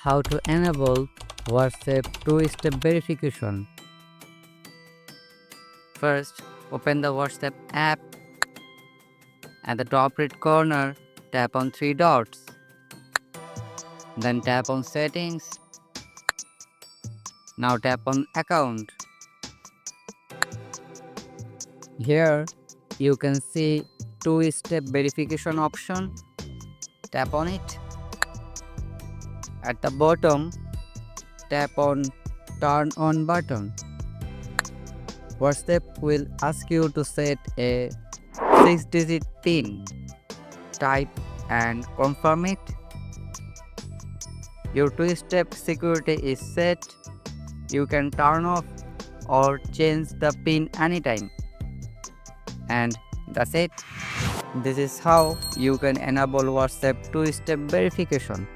How to enable WhatsApp two-step verification. First, open the WhatsApp app. At the top right corner, tap on three dots. Then tap on Settings. Now tap on Account. Here, you can see two-step verification option. Tap on it. At the bottom, tap on Turn On button. WhatsApp will ask you to set a 6-digit PIN. Type and confirm it. Your two-step security is set. You can turn off or change the PIN anytime. And that's it. This is how you can enable WhatsApp two-step verification.